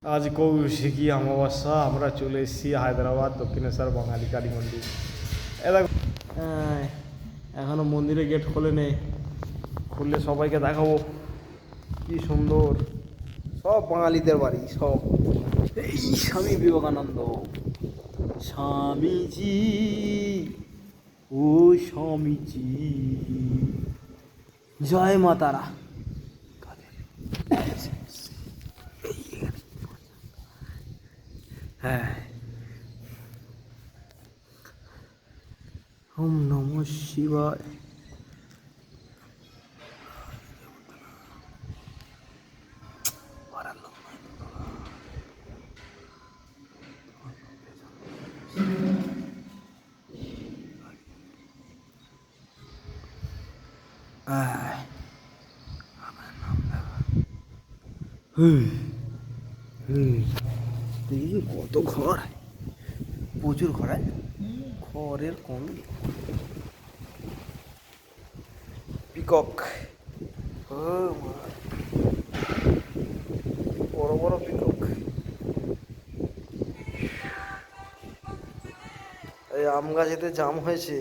আজ কৌশিকী অমাবস্যা, আমরা চলে এসেছি হায়দ্রাবাদ দক্ষিণেশ্বর বাঙালি কালী মন্দির। এখনো মন্দিরে গেট খোলেনি, খুললে সবাইকে দেখাবো। কি সুন্দর, সব বাঙালিদের বাড়ি সব। এই স্বামী বিবেকানন্দ, স্বামীজি ও স্বামীজি, জয় মা তারা। হ্যাঁ, ওম নমঃ শিবায়। দেখি কত ঘর, প্রচুর ঘর, ঘরের কম। পিকক, বড় বড় পিকক। এই আম গাছেতে জাম হয়েছে।